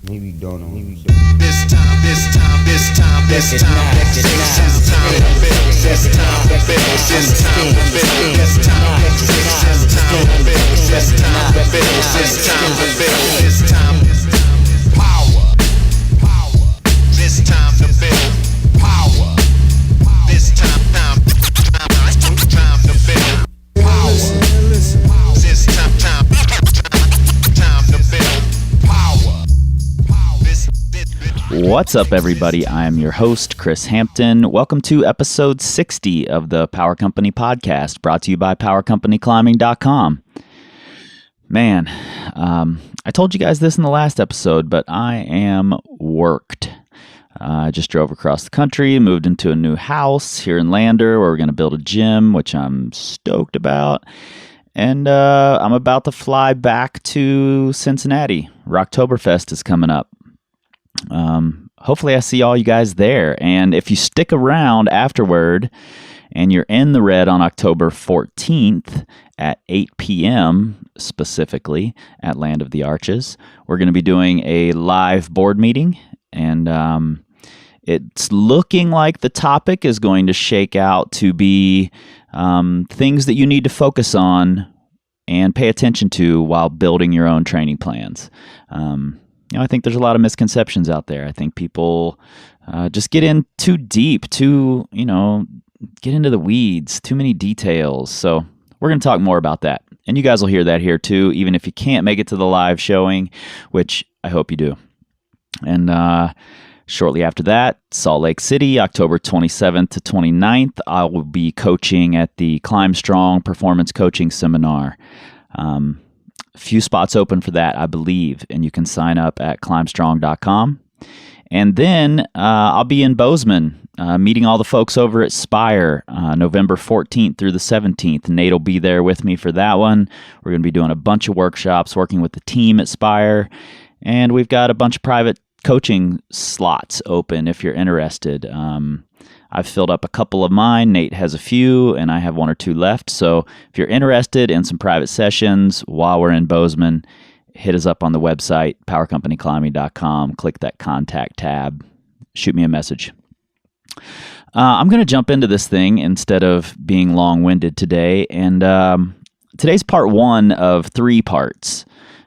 Maybe don't know. This time, it's time to build. This time to build. This time to build. This time to build. This time to build. This time to build. This time to build. This time power. This time to build power. This time to build power. This time to build power. What's up, everybody? I am your host, Chris Hampton. Welcome to episode 60 of the Power Company Podcast, brought to you by PowerCompanyClimbing.com. Man, I told you guys this in the last episode, but I am worked. I just drove across the country, moved into a new house here in Lander, where we're going to build a gym, which I'm stoked about. And I'm about to fly back to Cincinnati. Rocktoberfest is coming up. Hopefully I see all you guys there. And if you stick around afterward and you're in the red on October 14th at 8 p.m. specifically at Land of the Arches, we're going to be doing a live board meeting. And it's looking like the topic is going to shake out to be things that you need to focus on and pay attention to while building your own training plans. I think there's a lot of misconceptions out there. I think people just get in too deep, get into the weeds, too many details. So we're going to talk more about that. And you guys will hear that here too, even if you can't make it to the live showing, which I hope you do. And shortly after that, Salt Lake City, October 27th to 29th, I will be coaching at the Climb Strong Performance Coaching Seminar. Few spots open for that, I believe, and you can sign up at climbstrong.com. And then I'll be in Bozeman meeting all the folks over at Spire November 14th through the 17th. Nate will be there with me for that one. We're going to be doing a bunch of workshops, working with the team at Spire, and we've got a bunch of private coaching slots open if you're interested. I've filled up a couple of mine. Nate has a few, and I have one or two left. So if you're interested in some private sessions while we're in Bozeman, hit us up on the website, powercompanyclimbing.com. Click that contact tab. Shoot me a message. I'm going to jump into this thing instead of being long-winded today. And today's part one of 3 parts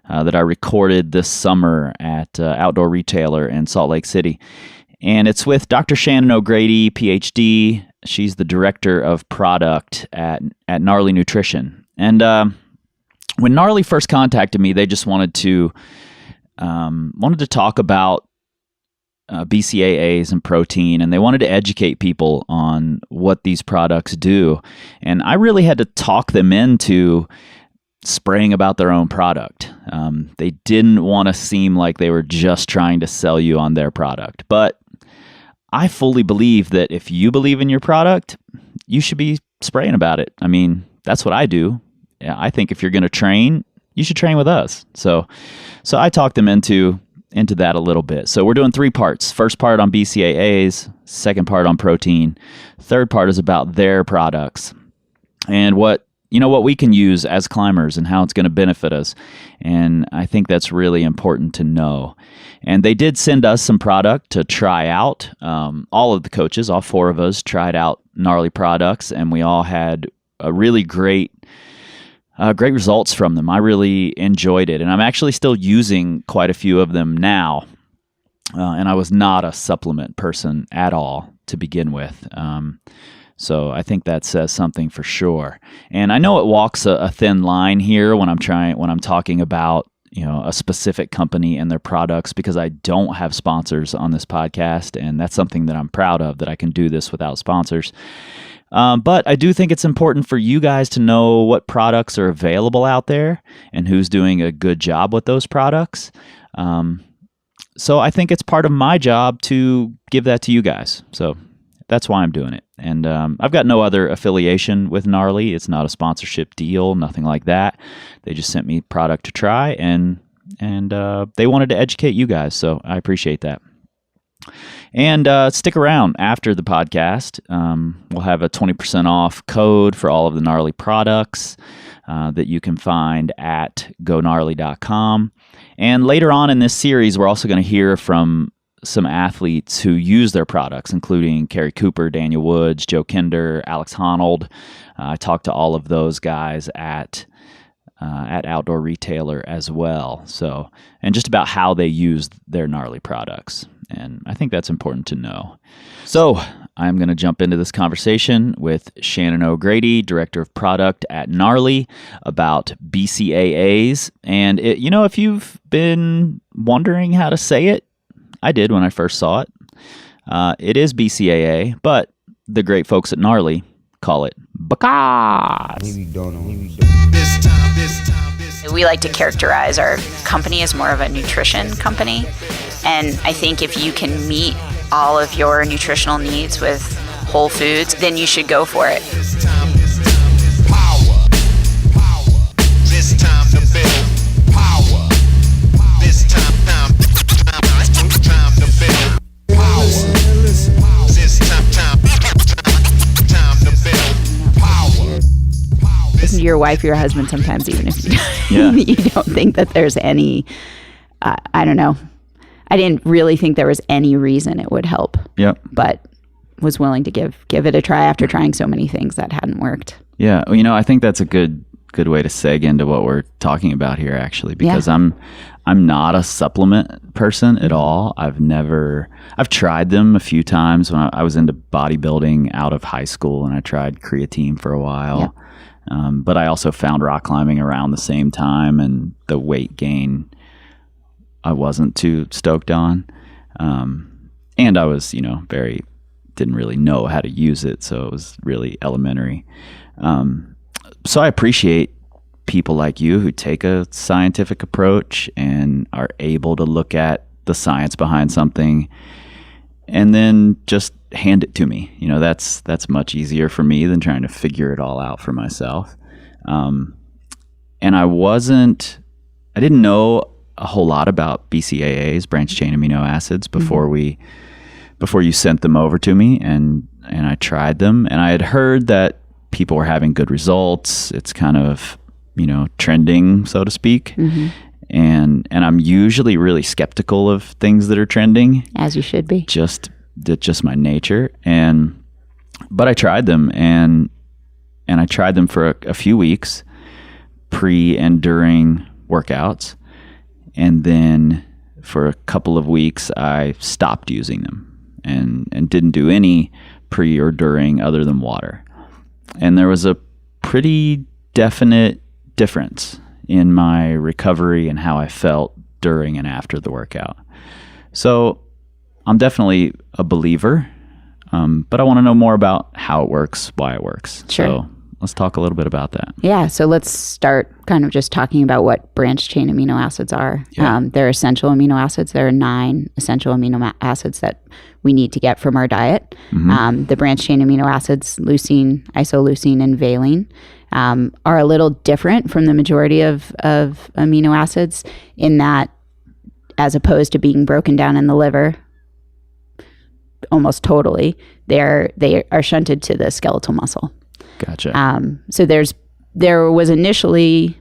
that I recorded this summer at Outdoor Retailer in Salt Lake City. And it's with Dr. Shannon O'Grady, Ph.D. She's the director of product at Gnarly Nutrition. And when Gnarly first contacted me, they just wanted to talk about BCAAs and protein, and they wanted to educate people on what these products do. And I really had to talk them into spraying about their own product. They didn't want to seem like they were just trying to sell you on their product. But I fully believe that if you believe in your product, you should be spraying about it. I mean, that's what I do. Yeah, I think if you're going to train, you should train with us. So I talked them into that a little bit. So we're doing 3 parts. First part on BCAAs, second part on protein, third part is about their products and what we can use as climbers and how it's going to benefit us. And I think that's really important to know. And they did send us some product to try out. All of the coaches, all 4 of us, tried out Gnarly products, and we all had a really great results from them. I really enjoyed it. And I'm actually still using quite a few of them now. And I was not a supplement person at all to begin with. So I think that says something for sure. And I know it walks a thin line here when I'm talking about, a specific company and their products, because I don't have sponsors on this podcast. And that's something that I'm proud of, that I can do this without sponsors. But I do think it's important for you guys to know what products are available out there and who's doing a good job with those products. So I think it's part of my job to give that to you guys. So that's why I'm doing it. And I've got no other affiliation with Gnarly. It's not a sponsorship deal, nothing like that. They just sent me product to try, and they wanted to educate you guys, so I appreciate that. And stick around after the podcast. We'll have a 20% off code for all of the Gnarly products that you can find at gognarly.com. And later on in this series, we're also going to hear from some athletes who use their products, including Kerry Cooper, Daniel Woods, Joe Kinder, Alex Honnold. I talked to all of those guys at Outdoor Retailer as well. So, and just about how they use their Gnarly products. And I think that's important to know. So I'm going to jump into this conversation with Shannon O'Grady, Director of Product at Gnarly, about BCAAs. And if you've been wondering how to say it, I did when I first saw it. It is BCAA, but the great folks at Gnarly call it BCAAs. We like to characterize our company as more of a nutrition company. And I think if you can meet all of your nutritional needs with whole foods, then you should go for it. Listen to your wife or your husband sometimes, even if you don't think that there's any, I don't know. I didn't really think there was any reason it would help. Yep. But was willing to give it a try after trying so many things that hadn't worked. Yeah. Well, I think that's a good way to seg into what we're talking about here, actually, because I'm not a supplement person at all. I've tried them a few times when I was into bodybuilding out of high school, and I tried creatine for a while. Yeah. But I also found rock climbing around the same time, and the weight gain I wasn't too stoked on. And I was, didn't really know how to use it. So it was really elementary. So I appreciate people like you who take a scientific approach and are able to look at the science behind something and then just hand it to me. That's much easier for me than trying to figure it all out for myself. And I didn't know a whole lot about BCAAs, Branch Chain Amino Acids, before you sent them over to me, and I tried them, and I had heard that people were having good results. It's kind of, trending, so to speak. Mm-hmm. And I'm usually really skeptical of things that are trending. As you should be. Just my nature. But I tried them, and I tried them for a few weeks, pre and during workouts. And then for a couple of weeks, I stopped using them and didn't do any pre or during other than water. And there was a pretty definite difference in my recovery and how I felt during and after the workout. So I'm definitely a believer, but I want to know more about how it works, why it works. Sure. So let's talk a little bit about that. Yeah, so let's start kind of just talking about what branch chain amino acids are. Yeah. They're essential amino acids. There are 9 essential amino acids that we need to get from our diet. Mm-hmm. The branch chain amino acids, leucine, isoleucine, and valine, are a little different from the majority of amino acids in that, as opposed to being broken down in the liver, almost totally, they are shunted to the skeletal muscle. Gotcha. So there was initially,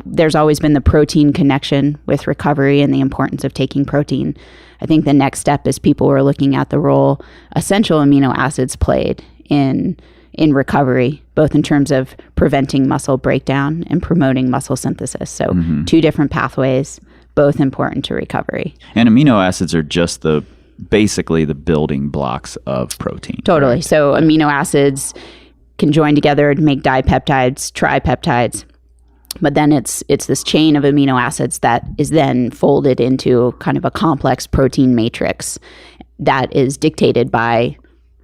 there's always been the protein connection with recovery and the importance of taking protein. I think the next step is people were looking at the role essential amino acids played in recovery, both in terms of preventing muscle breakdown and promoting muscle synthesis. So 2 different pathways, both important to recovery. And amino acids are just basically the building blocks of protein. Totally. Correct? So amino acids can join together to make dipeptides, tripeptides, but then it's this chain of amino acids that is then folded into kind of a complex protein matrix that is dictated by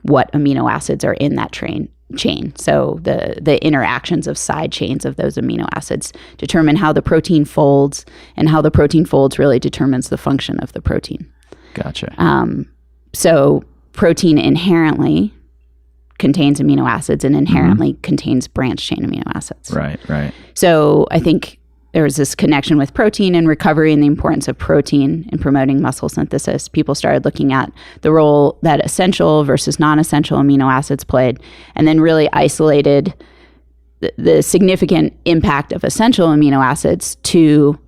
what amino acids are in that chain. So the interactions of side chains of those amino acids determine how the protein folds, and how the protein folds really determines the function of the protein. Gotcha. So protein inherently contains amino acids and inherently contains branch chain amino acids. Right. So I think there was this connection with protein and recovery and the importance of protein in promoting muscle synthesis. People started looking at the role that essential versus non-essential amino acids played, and then really isolated the significant impact of essential amino acids to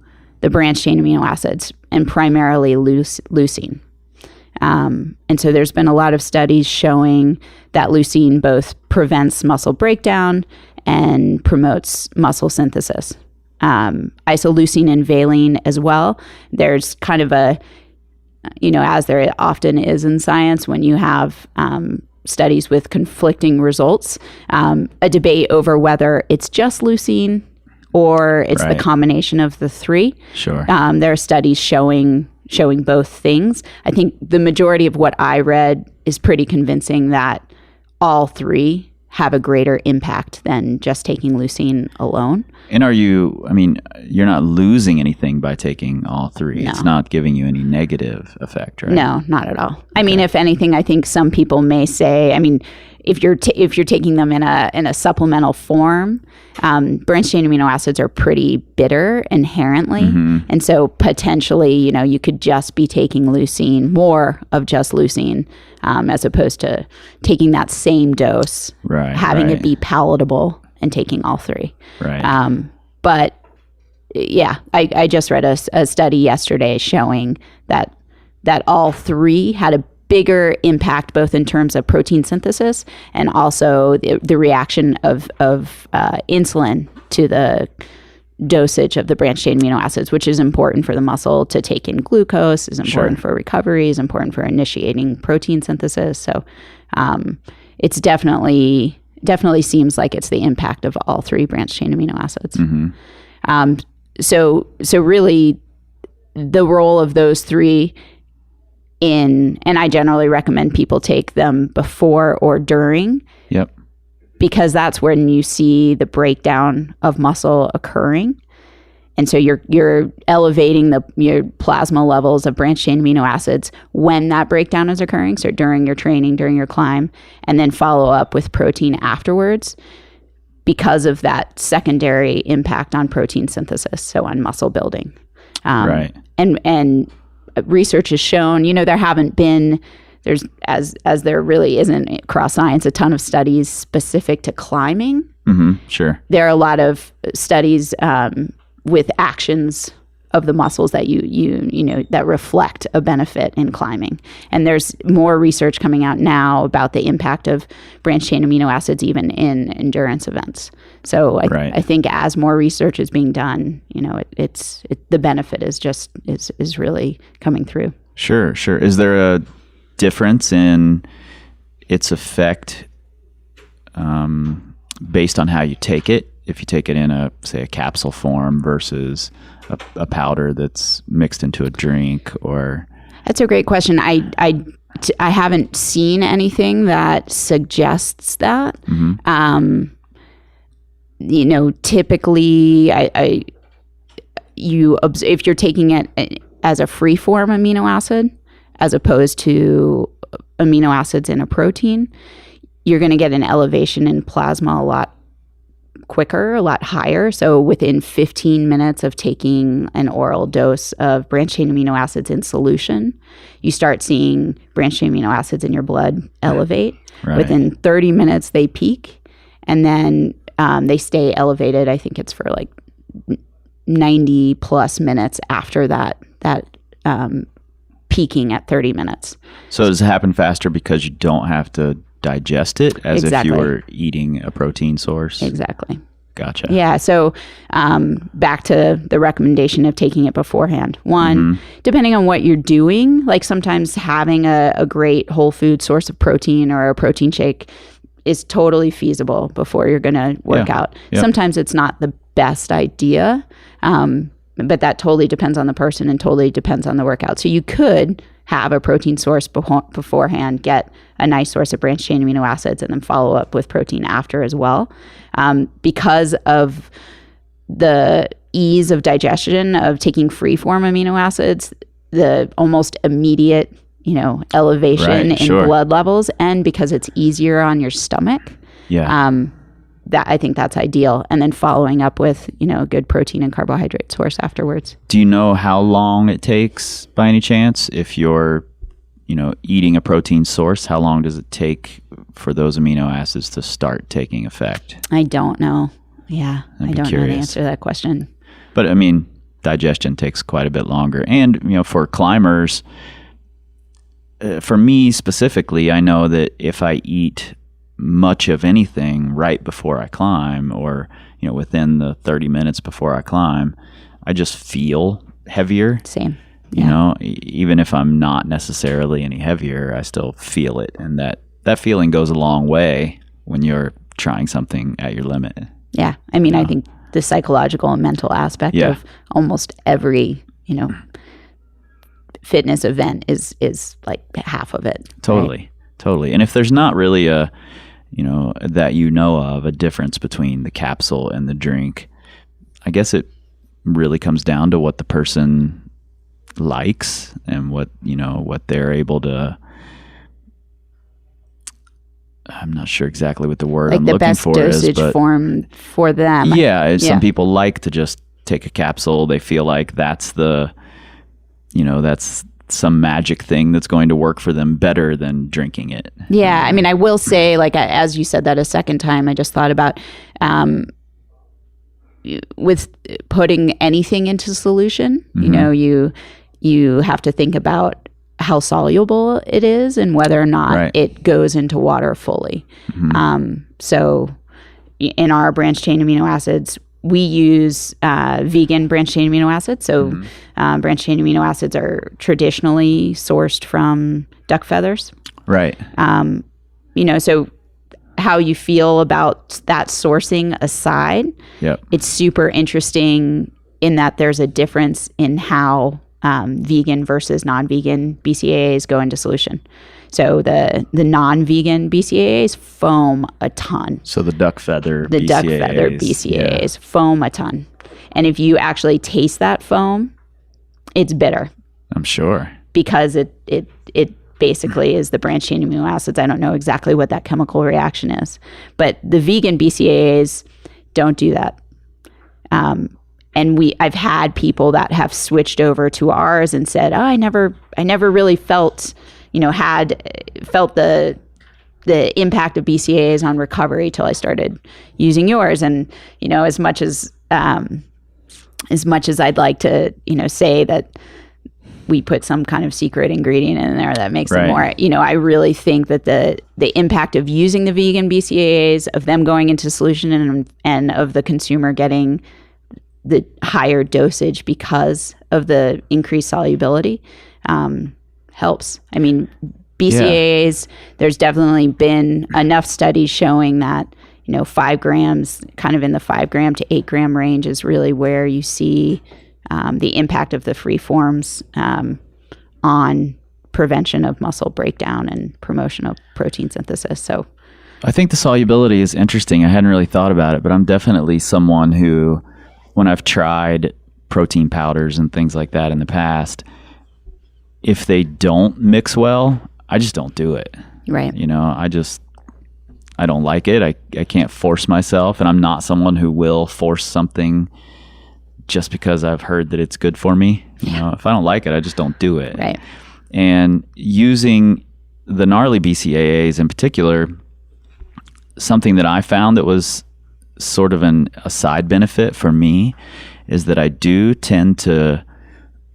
the branched chain amino acids, and primarily leucine. And so there's been a lot of studies showing that leucine both prevents muscle breakdown and promotes muscle synthesis. Isoleucine and valine as well. There's kind of a, as there often is in science when you have studies with conflicting results, a debate over whether it's just leucine or it's the combination of the three. Sure. There are studies showing both things. I think the majority of what I read is pretty convincing that all three have a greater impact than just taking leucine alone. And you're not losing anything by taking all three. No. It's not giving you any negative effect, right? No, not at all. I mean, if anything, I think some people may say, if you're taking them in a supplemental form, branched chain amino acids are pretty bitter inherently, and so potentially, you could just be taking leucine, more of just leucine, as opposed to taking that same dose, having it be palatable and taking all three. Right. But yeah, I just read a study yesterday showing that all three had a bigger impact, both in terms of protein synthesis and also the reaction of insulin to the dosage of the branched chain amino acids, which is important for the muscle to take in glucose, is important for recovery, is important for initiating protein synthesis. So it's definitely seems like it's the impact of all three branched chain amino acids. So really the role of those three and I generally recommend people take them before or during. Yep. Because that's when you see the breakdown of muscle occurring. And so you're elevating your plasma levels of branched chain amino acids when that breakdown is occurring. So during your training, during your climb, and then follow up with protein afterwards because of that secondary impact on protein synthesis, so on muscle building. Right. And research has shown, there's as there really isn't across science a ton of studies specific to climbing. Sure. There are a lot of studies with actions of the muscles that that reflect a benefit in climbing. And there's more research coming out now about the impact of branched chain amino acids even in endurance events. So I think as more research is being done, the benefit is really coming through. Sure. Is there a difference in its effect based on how you take it? If you take it in a capsule form versus a powder that's mixed into a drink, or? That's a great question. I haven't seen anything that suggests that. Typically, if you're taking it as a free form amino acid, as opposed to amino acids in a protein, you're going to get an elevation in plasma a lot quicker, a lot higher. So within 15 minutes of taking an oral dose of branched chain amino acids in solution, you start seeing branched chain amino acids in your blood elevate. Right. Within 30 minutes, they peak, and then they stay elevated. I think it's for like 90 plus minutes after that peaking at 30 minutes. So does it happen faster because you don't have to digest it as if you were eating a protein source? Exactly. Gotcha. Yeah. So back to the recommendation of taking it beforehand. One, depending on what you're doing, like sometimes having a great whole food source of protein or a protein shake is totally feasible before you're going to work out. Yep. Sometimes it's not the best idea, but that totally depends on the person and totally depends on the workout. So you could have a protein source beforehand, get a nice source of branched chain amino acids, and then follow up with protein after as well. Because of the ease of digestion of taking free form amino acids, the almost immediate, elevation in blood levels, and because it's easier on your stomach, that I think that's ideal. And then following up with, a good protein and carbohydrate source afterwards. Do you know how long it takes by any chance if you're, eating a protein source? How long does it take for those amino acids to start taking effect? I don't know. Yeah, I don't know the answer to that question. But I mean, digestion takes quite a bit longer. And, for climbers, for me specifically, I know that if I eat much of anything right before I climb or, within the 30 minutes before I climb, I just feel heavier. Same. Yeah. Even if I'm not necessarily any heavier, I still feel it. And that feeling goes a long way when you're trying something at your limit. Yeah. I mean, I think the psychological and mental aspect of almost every, fitness event is like half of it. Totally. Right? Totally. And if there's not really a difference between the capsule and the drink, I guess it really comes down to what the person likes and what they're able to. I'm not sure exactly what the word I'm looking for is. Like the best dosage form for them. Yeah, some people like to just take a capsule. They feel like that's that's some magic thing that's going to work for them better than drinking it. Yeah, I mean, I will say, like, as you said that a second time, I just thought about with putting anything into solution, you have to think about how soluble it is and whether or not it goes into water fully. So in our Branch Chain Amino Acids, we use vegan Branch Chain Amino Acids. So Branch Chain Amino Acids are traditionally sourced from duck feathers. Right. So how you feel about that sourcing aside, it's super interesting in that there's a difference in how vegan versus non-vegan BCAAs go into solution. So the non-vegan BCAAs foam a ton. So the duck feather BCAAs foam a ton. And if you actually taste that foam, it's bitter. I'm sure. Because it basically is the Branch Chain Amino Acids. I don't know exactly what that chemical reaction is. But the vegan BCAAs don't do that. And I've had people that have switched over to ours and said, I never really felt the impact of BCAAs on recovery till I started using yours. And, as much as I'd like to, say that we put some kind of secret ingredient in there that makes it more, I really think that the impact of using the vegan BCAAs, of them going into solution and of the consumer getting the higher dosage because of the increased solubility helps. I mean, BCAAs, there's definitely been enough studies showing that, 5 grams, kind of in the 5 gram to 8 gram range is really where you see the impact of the free forms on prevention of muscle breakdown and promotion of protein synthesis. So I think the solubility is interesting. I hadn't really thought about it, but I'm definitely someone who, when I've tried protein powders and things like that in the past, if they don't mix well, I just don't do it. Right. I don't like it. I can't force myself, and I'm not someone who will force something just because I've heard that it's good for me. If I don't like it, I just don't do it. Right. And using the gnarly BCAAs in particular, something that I found that was sort of a side benefit for me is that I do tend to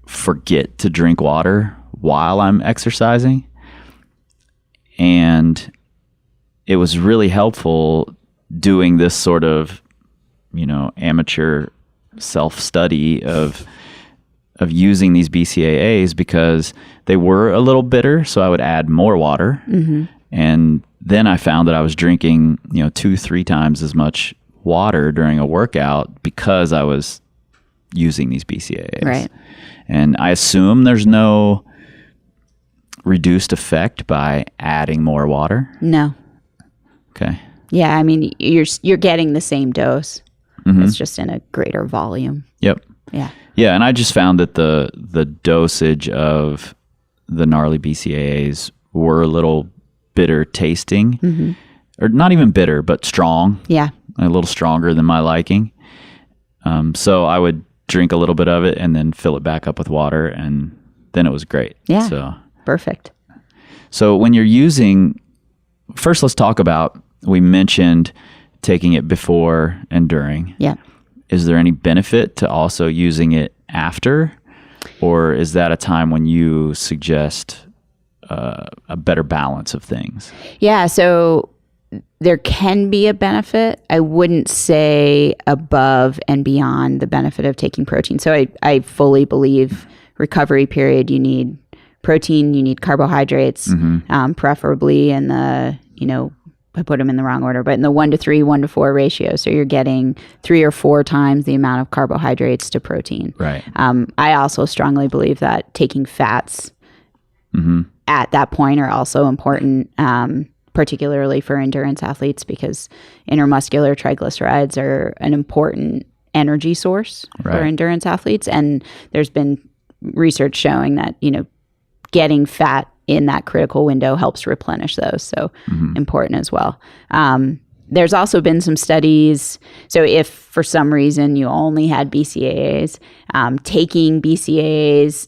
forget to drink water while I'm exercising. And it was really helpful doing this sort of, amateur self-study of using these BCAAs, because they were a little bitter. So I would add more water. And then I found that I was drinking, 2-3 times as much water during a workout because I was using these BCAAs. Right. And I assume there's no reduced effect by adding more water. No. Okay. Yeah, I mean, you're getting the same dose. It's just in a greater volume. Yep. Yeah. Yeah, and I just found that the dosage of the gnarly BCAAs were a little bitter tasting. Or not even bitter, but strong. Yeah. a little stronger than my liking. So I would drink a little bit of it and then fill it back up with water, and then it was great. Yeah. So Perfect. So when you're using, first let's talk about, we mentioned taking it before and during. Yeah. Is there any benefit to also using it after? Or is that a time when you suggest a better balance of things? Yeah. So there can be a benefit. I wouldn't say above and beyond the benefit of taking protein. So I fully believe recovery period, you need protein, you need carbohydrates, preferably in the, I put them in the wrong order, but in the 1-to-3, 1-to-4 ratio. So you're getting 3 or 4 times the amount of carbohydrates to protein. Right. I also strongly believe that taking fats at that point are also important, particularly for endurance athletes, because intermuscular triglycerides are an important energy source for endurance athletes. And there's been research showing that, getting fat in that critical window helps replenish those. So important as well. There's also been some studies. So if for some reason you only had BCAAs, taking BCAAs,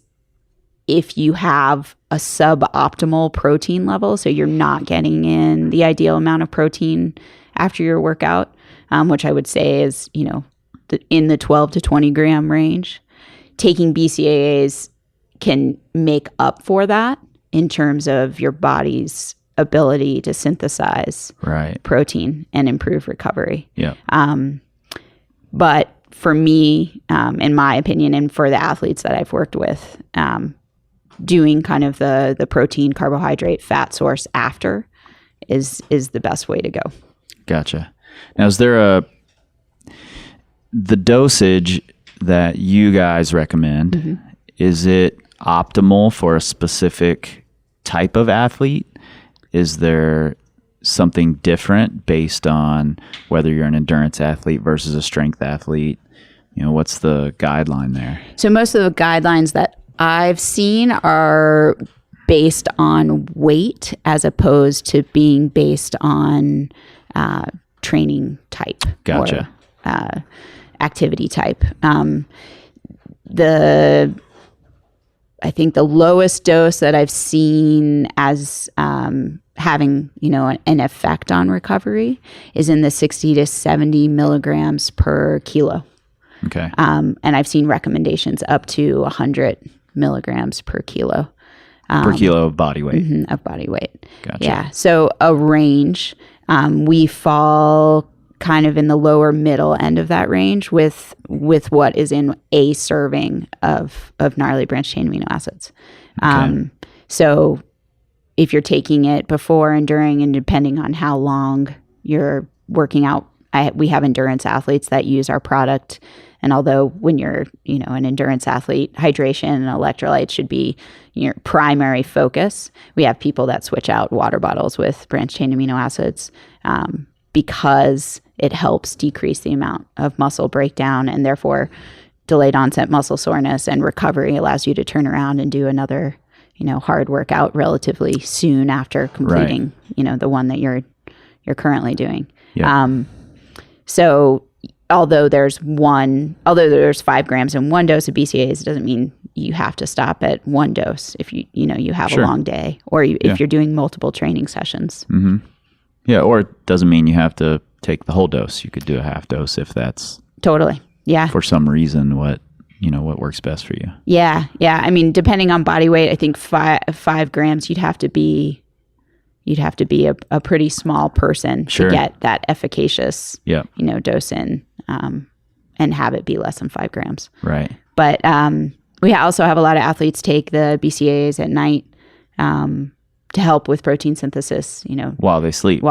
if you have a suboptimal protein level, so you're not getting in the ideal amount of protein after your workout, which I would say is, in the 12 to 20 gram range, taking BCAAs can make up for that in terms of your body's ability to synthesize protein and improve recovery. Yeah. But for me, in my opinion, and for the athletes that I've worked with, doing kind of the protein, carbohydrate, fat source after is the best way to go. Gotcha. Now, is there the dosage that you guys recommend, is it optimal for a specific type of athlete? Is there something different based on whether you're an endurance athlete versus a strength athlete? What's the guideline there? So most of the guidelines that I've seen are based on weight as opposed to being based on training type. Gotcha. Or activity type. I think the lowest dose that I've seen as having, an effect on recovery is in the 60 to 70 milligrams per kilo. Okay. And I've seen recommendations up to 100 milligrams per kilo. Per kilo of body weight. Of body weight. Gotcha. Yeah. So a range. We fall kind of in the lower middle end of that range with what is in a serving of gnarly branch chain amino acids. Okay. So if you're taking it before and during, and depending on how long you're working out, we have endurance athletes that use our product. And although when you're, an endurance athlete, hydration and electrolytes should be your primary focus, we have people that switch out water bottles with branch chain amino acids because it helps decrease the amount of muscle breakdown, and therefore delayed onset muscle soreness and recovery allows you to turn around and do another, hard workout relatively soon after completing, the one that you're currently doing. Yeah. So although there's 5 grams in one dose of BCAAs, it doesn't mean you have to stop at one dose if you have a long day, or if you're doing multiple training sessions. Yeah, or it doesn't mean you have to take the whole dose. You could do a half dose if that's totally. Yeah. For some reason, what works best for you. Yeah. Yeah. I mean, depending on body weight, I think 5 grams, you'd have to be a pretty small person to get that efficacious, dose in, and have it be less than 5 grams. Right. But, we also have a lot of athletes take the BCAAs at night, to help with protein synthesis, while they sleep.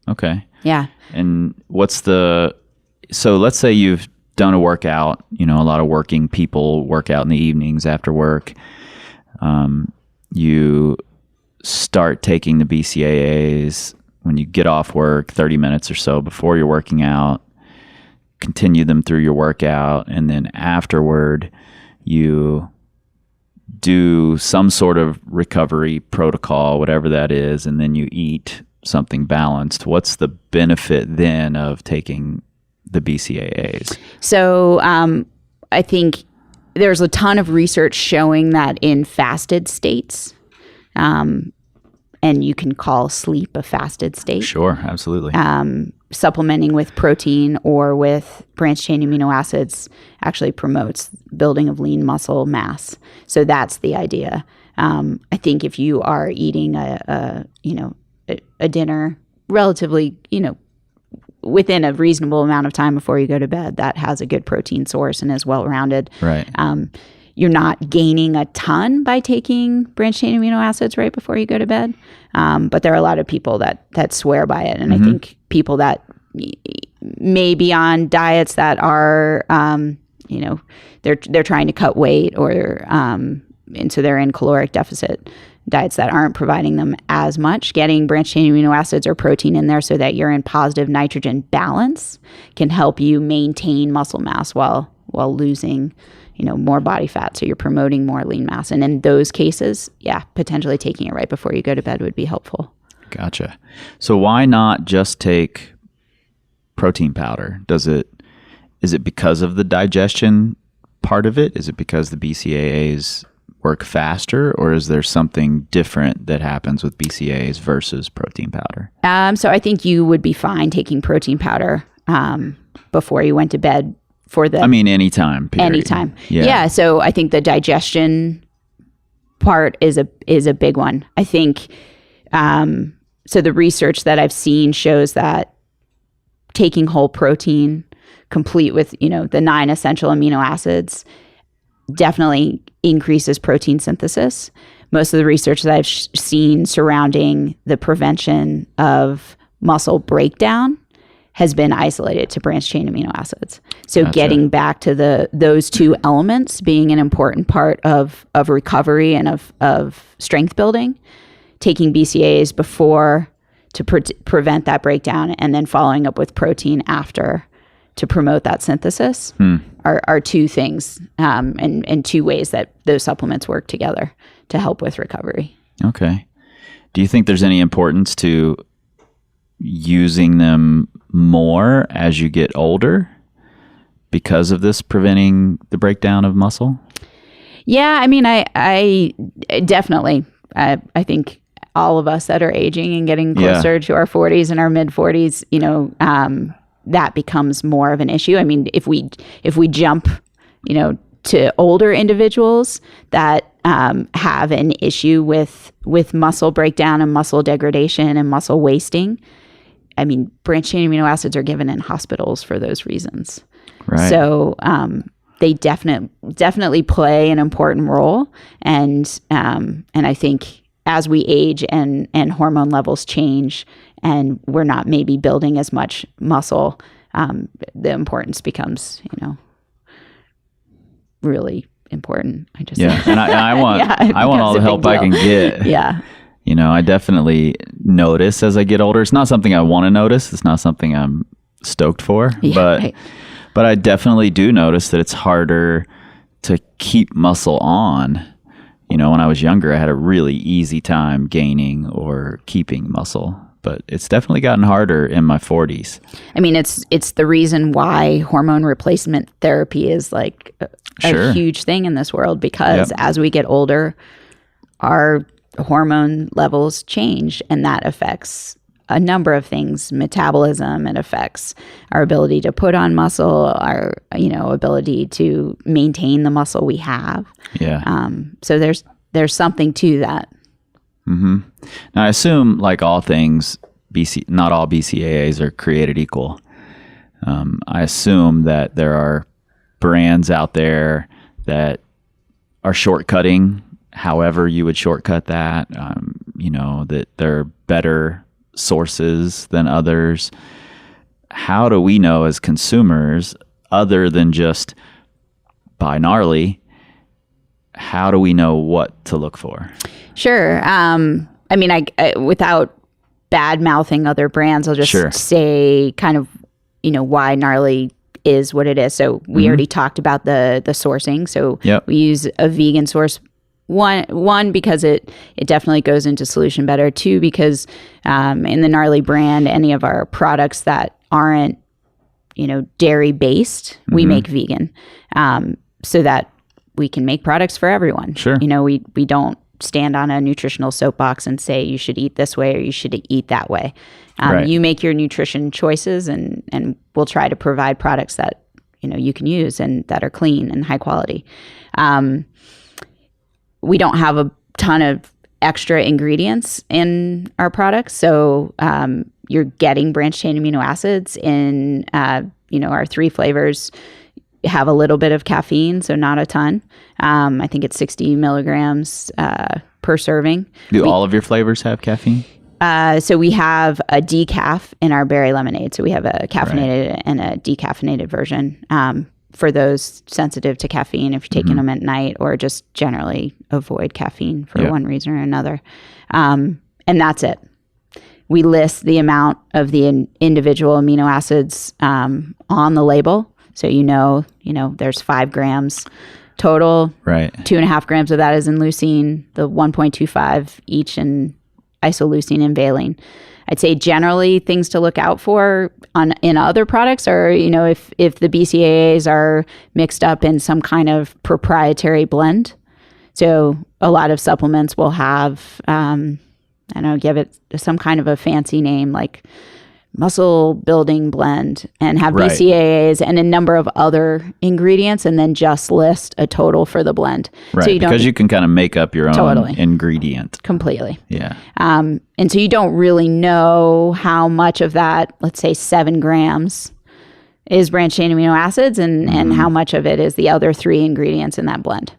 Okay. Yeah. And so let's say you've done a workout, a lot of working people work out in the evenings after work. You start taking the BCAAs when you get off work 30 minutes or so before you're working out, continue them through your workout, and then afterward you do some sort of recovery protocol, whatever that is, and then you eat something balanced, what's the benefit then of taking the BCAAs? So I think there's a ton of research showing that in fasted states, and you can call sleep a fasted state. Sure, absolutely. Supplementing with protein or with branch chain amino acids actually promotes building of lean muscle mass. So that's the idea. I think if you are eating a dinner relatively, within a reasonable amount of time before you go to bed, that has a good protein source and is well-rounded. Right. You're not gaining a ton by taking branch chain amino acids right before you go to bed. But there are a lot of people that swear by it. And I think people that may be on diets that are, they're trying to cut weight or, and so they're in caloric deficit diets that aren't providing them as much. Getting branch chain amino acids or protein in there so that you're in positive nitrogen balance can help you maintain muscle mass while losing more body fat. So you're promoting more lean mass. And in those cases, potentially taking it right before you go to bed would be helpful. Gotcha. So why not just take protein powder? Is it because of the digestion part of it? Is it because the BCAAs work faster, or is there something different that happens with BCAAs versus protein powder? So I think you would be fine taking protein powder before you went to bed anytime. Period. Anytime. Yeah. So I think the digestion part is a big one. I think, so the research that I've seen shows that taking whole protein complete with, the 9 essential amino acids definitely increases protein synthesis. Most of the research that I've seen surrounding the prevention of muscle breakdown has been isolated to branch chain amino acids. So Gotcha. Getting back to those two elements being an important part of recovery and of strength building, taking BCAAs before to prevent that breakdown and then following up with protein after to promote that synthesis are two things and two ways that those supplements work together to help with recovery. Okay. Do you think there's any importance to using them more as you get older because of this preventing the breakdown of muscle? Yeah, I definitely. I think all of us that are aging and getting closer to our 40s and our mid 40s, that becomes more of an issue. If we jump, to older individuals that have an issue with muscle breakdown and muscle degradation and muscle wasting, branch chain amino acids are given in hospitals for those reasons. Right. So they definitely play an important role, and I think as we age and hormone levels change, and we're not maybe building as much muscle, the importance becomes, really important. And I want I want all the help I can get. Yeah. I definitely notice as I get older. It's not something I want to notice. It's not something I'm stoked for. Yeah, but I definitely do notice that it's harder to keep muscle on. When I was younger, I had a really easy time gaining or keeping muscle. But it's definitely gotten harder in my 40s. It's the reason why hormone replacement therapy is like a huge thing in this world, because as we get older, our hormone levels change, and that affects a number of things: metabolism. It affects our ability to put on muscle, our ability to maintain the muscle we have. Yeah. So there's something to that. Mm-hmm. Now, I assume, like all things, not all BCAAs are created equal. I assume that there are brands out there that are shortcutting however you would shortcut that, that there are better sources than others. How do we know as consumers, other than just buy Gnarly, how do we know what to look for? Sure. I without bad mouthing other brands, I'll just say kind of, why Gnarly is what it is. So we already talked about the sourcing. So we use a vegan source One, because it definitely goes into solution better. Two, because in the Gnarly brand, any of our products that aren't, dairy based, we make vegan, so that we can make products for everyone. Sure. We don't stand on a nutritional soapbox and say you should eat this way or you should eat that way. Right. You make your nutrition choices, and we'll try to provide products that you can use and that are clean and high quality. We don't have a ton of extra ingredients in our products, so you're getting branched chain amino acids in our 3 flavors. Have a little bit of caffeine, so not a ton. I think it's 60 milligrams per serving. Do all of your flavors have caffeine? So we have a decaf in our berry lemonade. So we have a caffeinated and a decaffeinated version for those sensitive to caffeine, if you're taking them at night, or just generally avoid caffeine for one reason or another. And that's it. We list the amount of the individual amino acids on the label. So there's 5 grams total. Right. 2.5 grams of that is in leucine, the 1.25 each in isoleucine and valine. I'd say generally things to look out for in other products are, if the BCAAs are mixed up in some kind of proprietary blend. So a lot of supplements will have, give it some kind of a fancy name like muscle building blend, and have BCAAs and a number of other ingredients, and then just list a total for the blend. Right, so because you can kind of make up your own ingredient. Completely. Yeah. And so you don't really know how much of that, let's say 7 grams, is branched chain amino acids, and how much of it is the other 3 ingredients in that blend.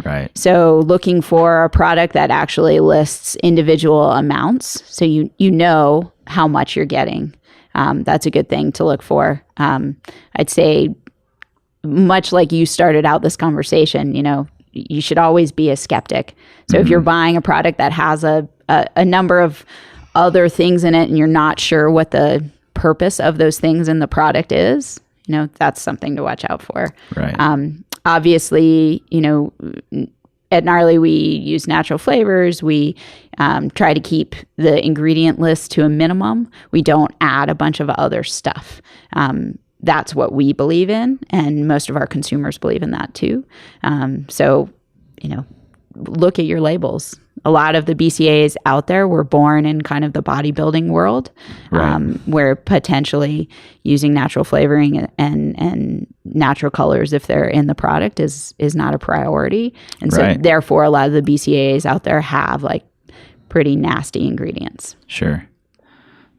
Right. So looking for a product that actually lists individual amounts, so you know how much you're getting. That's a good thing to look for. I'd say, much like you started out this conversation, you should always be a skeptic. So if you're buying a product that has a number of other things in it and you're not sure what the purpose of those things in the product is, that's something to watch out for. Right. Obviously, at Gnarly, we use natural flavors. We try to keep the ingredient list to a minimum. We don't add a bunch of other stuff. That's what we believe in, and most of our consumers believe in that too. So, look at your labels. A lot of the BCAAs out there were born in kind of the bodybuilding world, where potentially using natural flavoring and natural colors, if they're in the product, is not a priority. And so therefore a lot of the BCAAs out there have like pretty nasty ingredients. Sure.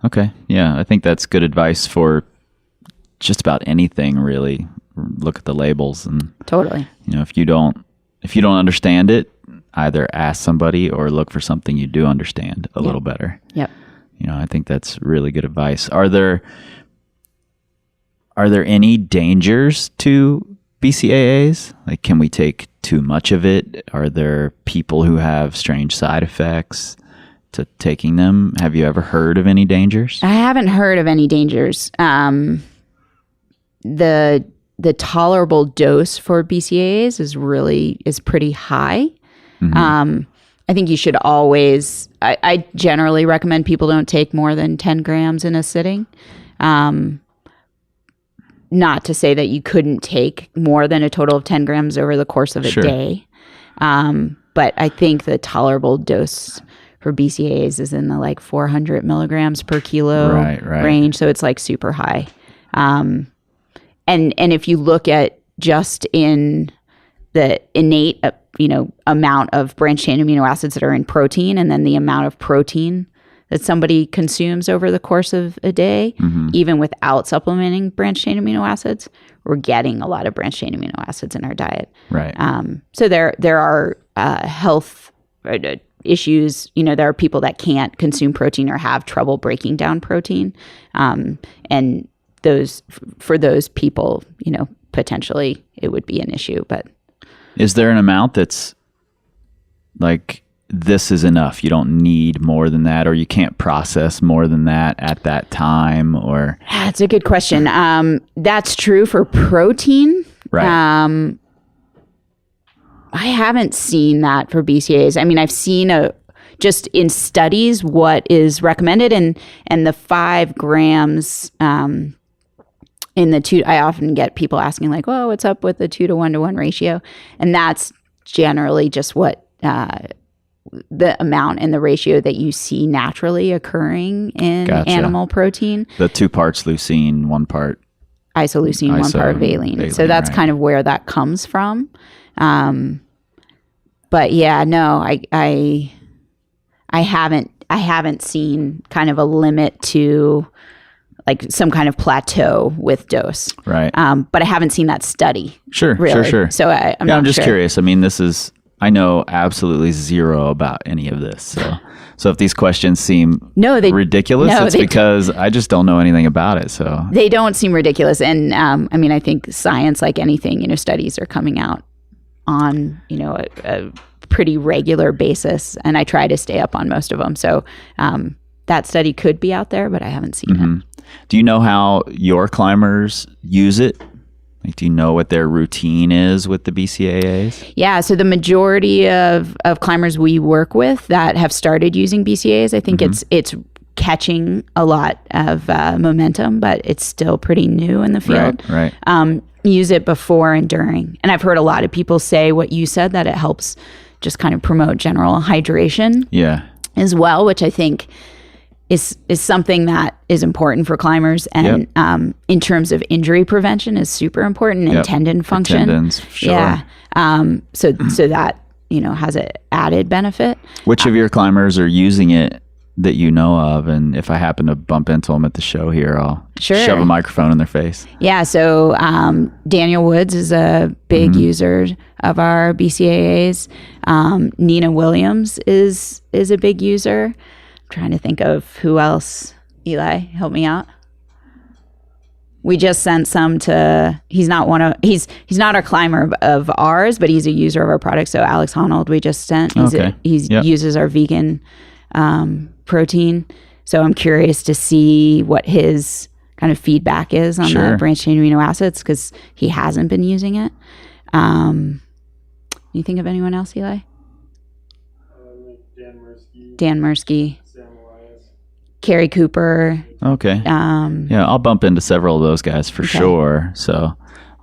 Okay. Yeah. I think that's good advice for just about anything, really. Look at the labels, and totally. If you don't understand it, either ask somebody or look for something you do understand a little better. Yep. I think that's really good advice. Are there any dangers to BCAAs? Like, can we take too much of it? Are there people who have strange side effects to taking them? Have you ever heard of any dangers? I haven't heard of any dangers. The tolerable dose for BCAAs is pretty high. I think you should always, I generally recommend people don't take more than 10 grams in a sitting. Not to say that you couldn't take more than a total of 10 grams over the course of a day. But I think the tolerable dose for BCAAs is in the like 400 milligrams per kilo range. So it's like super high. And if you look at just in the innate, amount of branched chain amino acids that are in protein, and then the amount of protein that somebody consumes over the course of a day, even without supplementing branched chain amino acids, we're getting a lot of branched chain amino acids in our diet. Right. So there are health issues. There are people that can't consume protein or have trouble breaking down protein, and for those people, potentially it would be an issue. But is there an amount that's like, this is enough, you don't need more than that, or you can't process more than that at that time? Or that's a good question. That's true for protein. Right. I haven't seen that for BCAAs. I mean, I've seen just in studies what is recommended, and the 5 grams in the 2. I often get people asking like, "Well, what's up with the 2 to 1 to 1 ratio?" And that's generally just what the amount and the ratio that you see naturally occurring in animal protein. The 2 parts leucine, 1 part isoleucine, 1 part valine. So that's kind of where that comes from. But yeah, no, I haven't seen kind of a limit to like some kind of plateau with dose. Right. But I haven't seen that study. Sure. So I'm just sure. curious. I mean, I know absolutely zero about any of this. So if these questions seem ridiculous, it's because I just don't know anything about it. So they don't seem ridiculous. And I mean, I think science, like anything, studies are coming out on, a pretty regular basis. And I try to stay up on most of them. So that study could be out there, but I haven't seen it. Do you know how your climbers use it? Like, do you know what their routine is with the BCAAs? Yeah, so the majority of climbers we work with that have started using BCAAs, I think it's catching a lot of momentum, but it's still pretty new in the field. Right. Use it before and during. And I've heard a lot of people say what you said, that it helps just kind of promote general hydration as well, which I think is something that is important for climbers, and in terms of injury prevention is super important, and tendon function. Tendons, sure. Yeah. So that, has an added benefit. Which of your climbers are using it that you know of? And if I happen to bump into them at the show here, I'll shove a microphone in their face. Yeah. So Daniel Woods is a big user of our BCAAs. Nina Williams is a big user. Trying to think of who else. Eli, help me out. We just sent some to. He's not our climber of ours, but he's a user of our product. So Alex Honnold, we just sent. He uses our vegan protein. So I'm curious to see what his kind of feedback is on the Branch Chain Amino Acids, because he hasn't been using it. You think of anyone else, Eli? Dan Mursky. Carrie Cooper. Okay. I'll bump into several of those guys for sure. So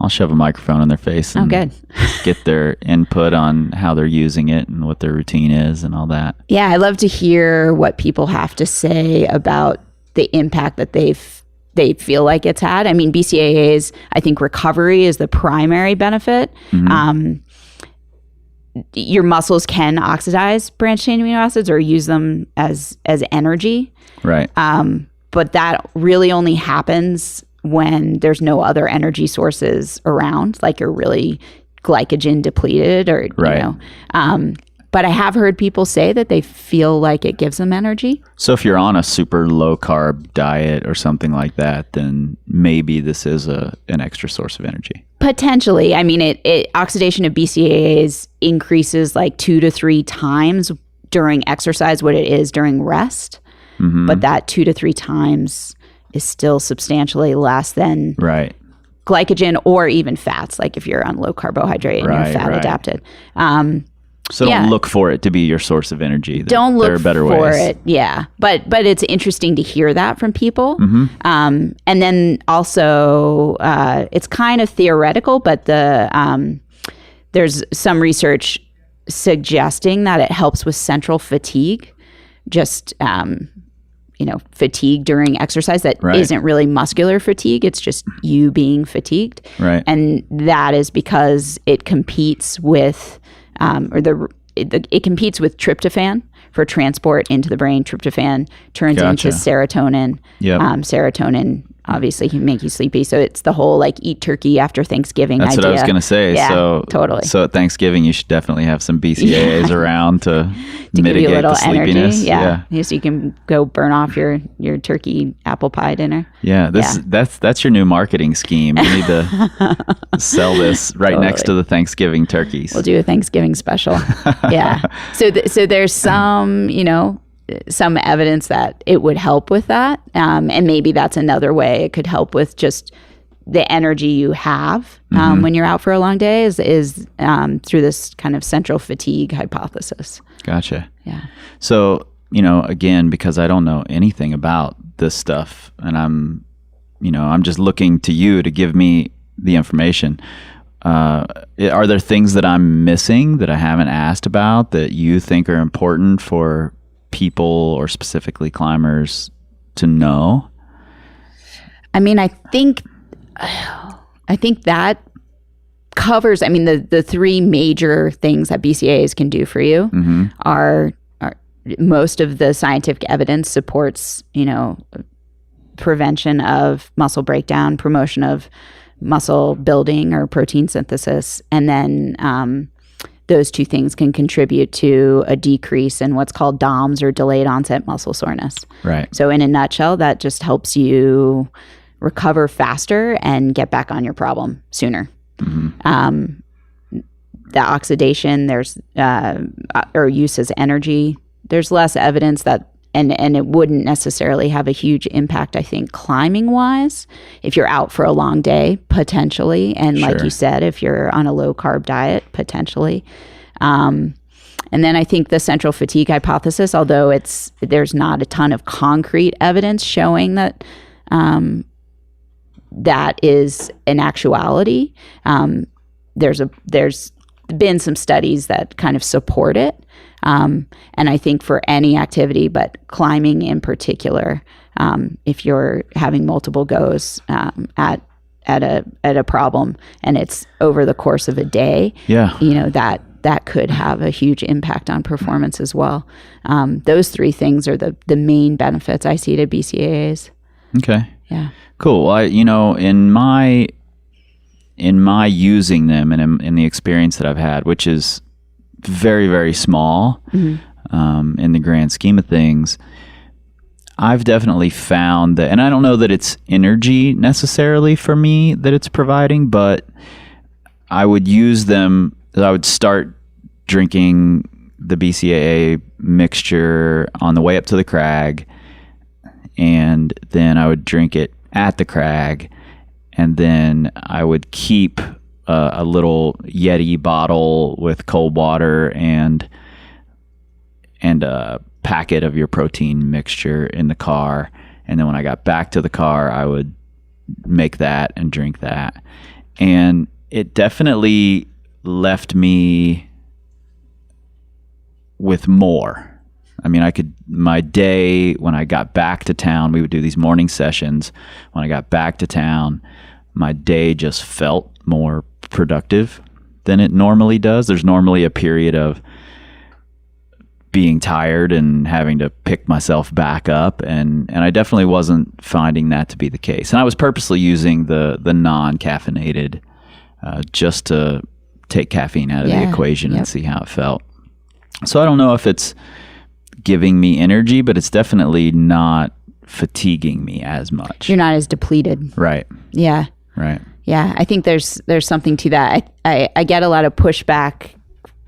I'll shove a microphone in their face and get their input on how they're using it and what their routine is and all that. Yeah, I love to hear what people have to say about the impact that they feel like it's had. I mean, BCAAs, I think recovery is the primary benefit. Your muscles can oxidize branch chain amino acids or use them as energy. Right. But that really only happens when there's no other energy sources around, like you're really glycogen depleted or, but I have heard people say that they feel like it gives them energy. So if you're on a super low carb diet or something like that, then maybe this is an extra source of energy. Potentially. I mean, oxidation of BCAAs increases like 2 to 3 times during exercise what it is during rest. But that 2 to 3 times is still substantially less than glycogen or even fats, like if you're on low carbohydrate and you're fat adapted. So don't look for it to be your source of energy. Don't look for it. Yeah. But it's interesting to hear that from people. And then also it's kind of theoretical, but there's some research suggesting that it helps with central fatigue, just fatigue during exercise that isn't really muscular fatigue. It's just you being fatigued. Right. And that is because it competes with it competes with tryptophan for transport into the brain. Tryptophan turns into serotonin. Serotonin obviously can make you sleepy. So it's the whole like eat turkey after Thanksgiving That's idea. what I was going to say. Yeah, so totally. So at Thanksgiving, you should definitely have some BCAAs around to give mitigate you a little the sleepiness. Energy. So you can go burn off your turkey apple pie dinner. Yeah, that's your new marketing scheme. You need to sell this next to the Thanksgiving turkeys. We'll do a Thanksgiving special. Yeah. So there's some, some evidence that it would help with that. And maybe that's another way it could help with just the energy you have when you're out for a long day is through this kind of central fatigue hypothesis. Gotcha. Yeah. So, again, because I don't know anything about this stuff, and I'm just looking to you to give me the information. Are there things that I'm missing that I haven't asked about that you think are important for people or specifically climbers to know? I mean, I think that covers, the three major things that BCAAs can do for you are most of the scientific evidence supports, prevention of muscle breakdown, promotion of muscle building or protein synthesis. And then those two things can contribute to a decrease in what's called DOMS or delayed onset muscle soreness. Right. So in a nutshell, that just helps you recover faster and get back on your problem sooner. The oxidation, there's or use as energy. There's less evidence that, and it wouldn't necessarily have a huge impact, I think, climbing wise, if you're out for a long day, potentially. And like you said, if you're on a low carb diet, potentially. And then I think the central fatigue hypothesis, although there's not a ton of concrete evidence showing that that is an actuality. There's been some studies that kind of support it. And I think for any activity, but climbing in particular, if you're having multiple goes at a problem and it's over the course of a day, that could have a huge impact on performance as well. Those three things are the main benefits I see to BCAAs. Okay. Yeah. Cool. Well, in my using them and in the experience that I've had, which is very, very small in the grand scheme of things, I've definitely found that, and I don't know that it's energy necessarily for me that it's providing, but I would use them. I would start drinking the BCAA mixture on the way up to the crag, and then I would drink it at the crag, and then I would keep a little Yeti bottle with cold water and a packet of your protein mixture in the car. And then when I got back to the car, I would make that and drink that. And it definitely left me with more. I mean, my day when I got back to town, we would do these morning sessions. When I got back to town, my day just felt more productive than it normally does. There's normally a period of being tired and having to pick myself back up, and I definitely wasn't finding that to be the case. And I was purposely using the non-caffeinated just to take caffeine out of the equation and see how it felt. So I don't know if it's giving me energy, but it's definitely not fatiguing me as much. You're not as depleted. Right. Yeah. Right. Yeah, I think there's something to that. I get a lot of pushback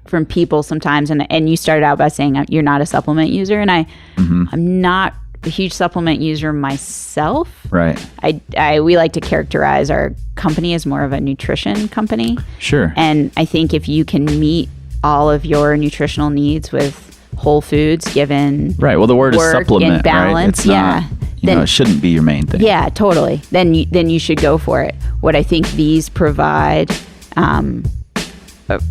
from people sometimes, and you started out by saying you're not a supplement user, and I'm not a huge supplement user myself. Right. We like to characterize our company as more of a nutrition company. Sure. And I think if you can meet all of your nutritional needs with whole foods, given right. Well, the word is supplement, and balance, right? Then, it shouldn't be your main thing. Yeah, totally. Then you should go for it. What I think these provide,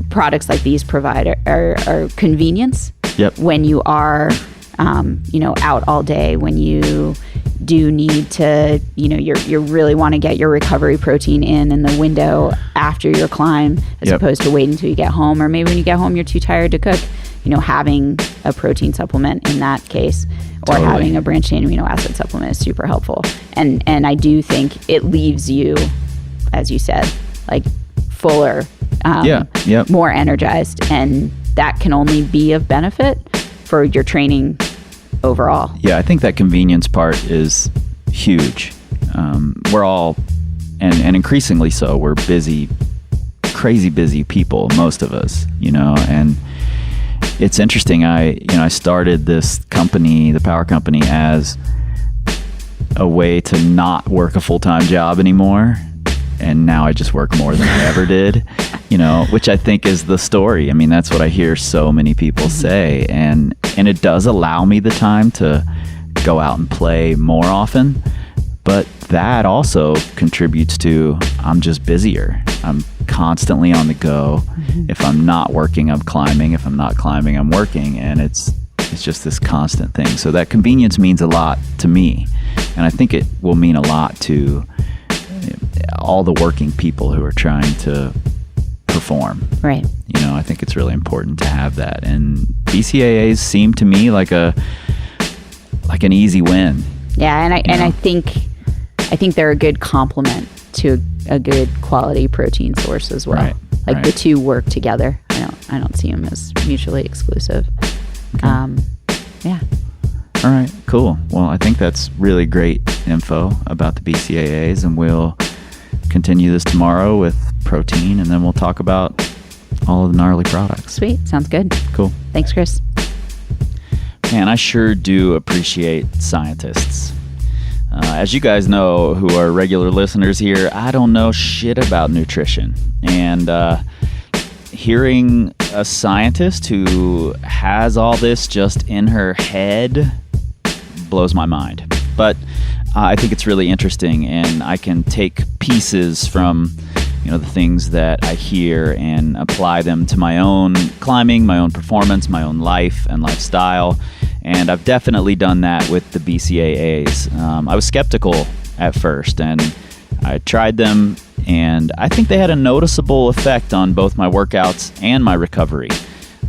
products like these provide, are convenience. Yep. When you are, out all day, when you do need to, you really want to get your recovery protein in the window after your climb, as opposed to waiting until you get home, or maybe when you get home you're too tired to cook. Having a protein supplement in that case, or having a Branch Chain Amino Acid supplement is super helpful. And I do think it leaves you, as you said, like fuller, more energized, and that can only be of benefit for your training overall. Yeah, I think that convenience part is huge. We're all, and increasingly so, we're busy, crazy busy people, most of us, and it's interesting. I started this company, the Power Company, as a way to not work a full-time job anymore and now I just work more than I ever did, which I think is the story. I mean, that's what I hear so many people say, and it does allow me the time to go out and play more often, but that also contributes to I'm just busier. I'm constantly on the go. If I'm not working, I'm climbing. If I'm not climbing, I'm working, and it's just this constant thing. So that convenience means a lot to me, and I think it will mean a lot to all the working people who are trying to perform. Right. I think it's really important to have that, and BCAAs seem to me like an easy win. Yeah, and I think they're a good complement to a good quality protein source as well. Right. The two work together. I don't see them as mutually exclusive. Okay. Yeah. All right, cool. Well, I think that's really great info about the BCAAs, and we'll continue this tomorrow with protein, and then we'll talk about all of the gnarly products. Sweet. Sounds good. Cool. Thanks, Chris. Man, I sure do appreciate scientists. As you guys know, who are regular listeners here, I don't know shit about nutrition. And hearing a scientist who has all this just in her head blows my mind. But I think it's really interesting, and I can take pieces from the things that I hear and apply them to my own climbing, my own performance, my own life and lifestyle. And I've definitely done that with the BCAAs. I was skeptical at first, and I tried them, and I think they had a noticeable effect on both my workouts and my recovery.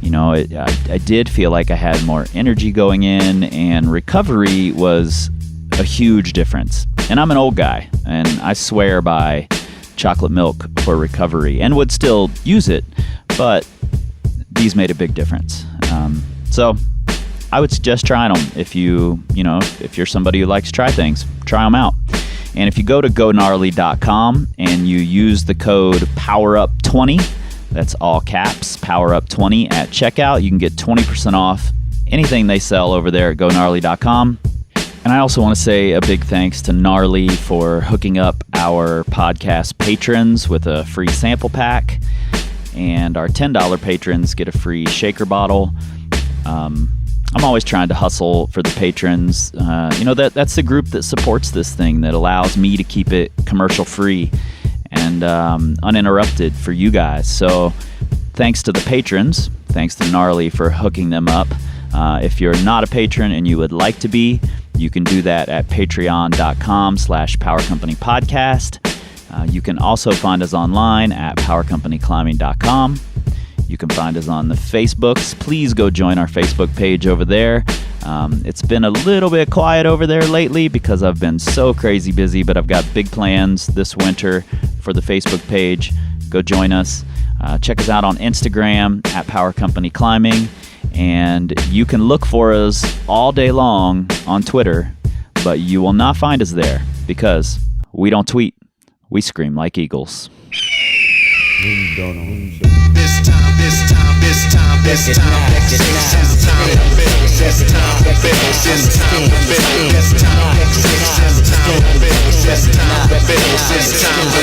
I did feel like I had more energy going in, and recovery was a huge difference. And I'm an old guy, and I swear by chocolate milk for recovery and would still use it, but these made a big difference. So I would suggest trying them. If you're somebody who likes to try things, try them out. And if you go to GoGnarly.com and you use the code POWERUP20, that's all caps, POWERUP20 at checkout, you can get 20% off anything they sell over there at GoGnarly.com. And I also want to say a big thanks to Gnarly for hooking up our podcast patrons with a free sample pack. And our $10 patrons get a free shaker bottle. I'm always trying to hustle for the patrons. That's the group that supports this thing, that allows me to keep it commercial free and uninterrupted for you guys. So thanks to the patrons. Thanks to Gnarly for hooking them up. If you're not a patron and you would like to be, you can do that at patreon.com/powercompanypodcast. You can also find us online at powercompanyclimbing.com. You can find us on the Facebooks. Please go join our Facebook page over there. It's been a little bit quiet over there lately because I've been so crazy busy, but I've got big plans this winter for the Facebook page. Go join us. Check us out on Instagram at Power Company Climbing. And you can look for us all day long on Twitter, but you will not find us there because we don't tweet. We scream like eagles. It's time to